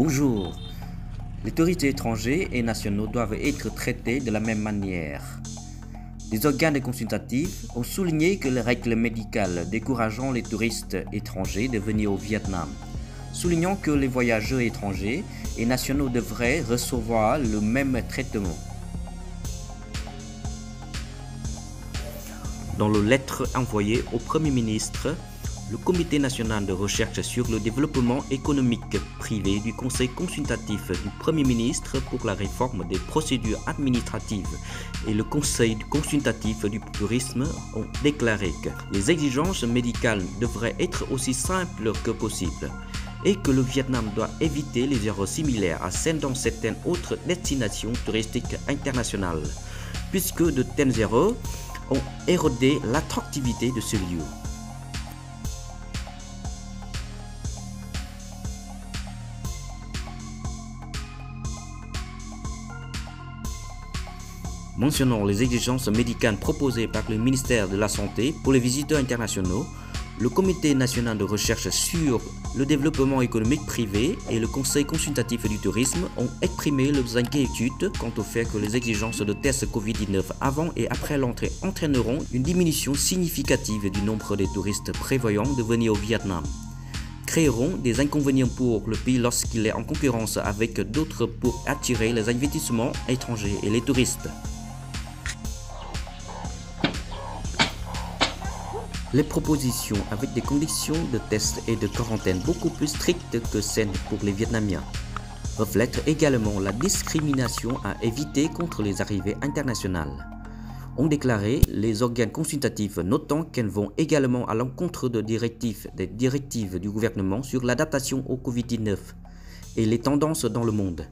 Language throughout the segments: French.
Bonjour. Les touristes étrangers et nationaux doivent être traités de la même manière. Les organes consultatifs ont souligné que les règles médicales décourageant les touristes étrangers de venir au Vietnam, soulignant que les voyageurs étrangers et nationaux devraient recevoir le même traitement. Dans la lettre envoyée au Premier ministre, le Comité national de recherche sur le développement économique privé du Conseil consultatif du Premier ministre pour la réforme des procédures administratives et le Conseil consultatif du tourisme ont déclaré que les exigences médicales devraient être aussi simples que possible et que le Vietnam doit éviter les erreurs similaires à celles dans certaines autres destinations touristiques internationales, puisque de telles erreurs ont érodé l'attractivité de ce lieu. Mentionnant les exigences médicales proposées par le ministère de la Santé pour les visiteurs internationaux, le Comité national de recherche sur le développement économique privé et le Conseil consultatif du tourisme ont exprimé leurs inquiétudes quant au fait que les exigences de tests Covid-19 avant et après l'entrée entraîneront une diminution significative du nombre de touristes prévoyant de venir au Vietnam, créeront des inconvénients pour le pays lorsqu'il est en concurrence avec d'autres pour attirer les investissements étrangers et les touristes. Les propositions avec des conditions de test et de quarantaine beaucoup plus strictes que celles pour les Vietnamiens reflètent également la discrimination à éviter contre les arrivées internationales, ont déclaré les organes consultatifs, notant qu'elles vont également à l'encontre des directives du gouvernement sur l'adaptation au Covid-19 et les tendances dans le monde.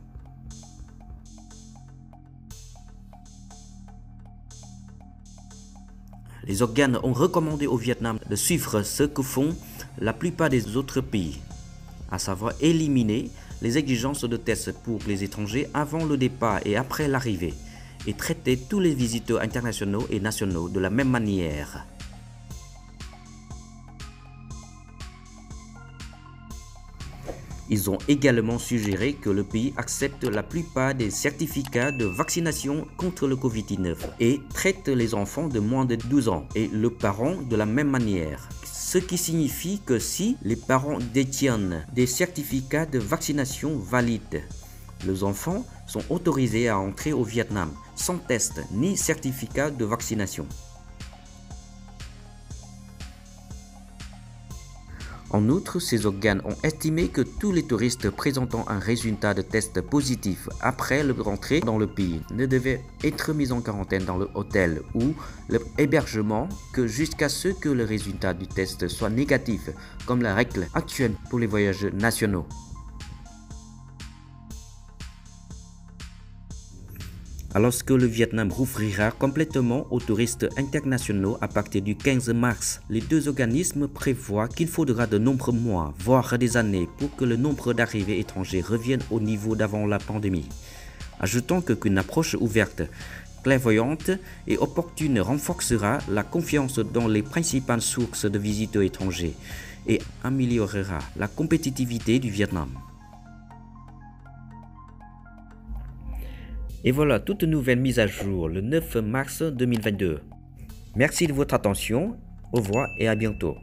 Les organes ont recommandé au Vietnam de suivre ce que font la plupart des autres pays, à savoir éliminer les exigences de tests pour les étrangers avant le départ et après l'arrivée, et traiter tous les visiteurs internationaux et nationaux de la même manière. Ils ont également suggéré que le pays accepte la plupart des certificats de vaccination contre le Covid-19 et traite les enfants de moins de 12 ans et leurs parents de la même manière. Ce qui signifie que si les parents détiennent des certificats de vaccination valides, les enfants sont autorisés à entrer au Vietnam sans test ni certificat de vaccination. En outre, ces organes ont estimé que tous les touristes présentant un résultat de test positif après leur entrée dans le pays ne devaient être mis en quarantaine dans le hôtel ou l'hébergement que jusqu'à ce que le résultat du test soit négatif, comme la règle actuelle pour les voyageurs nationaux. Alors que le Vietnam rouvrira complètement aux touristes internationaux à partir du 15 mars, les deux organismes prévoient qu'il faudra de nombreux mois, voire des années, pour que le nombre d'arrivées étrangers revienne au niveau d'avant la pandémie. Ajoutant qu'une approche ouverte, clairvoyante et opportune renforcera la confiance dans les principales sources de visiteurs étrangers et améliorera la compétitivité du Vietnam. Et voilà, toute nouvelle mise à jour le 9 mars 2022. Merci de votre attention, au revoir et à bientôt.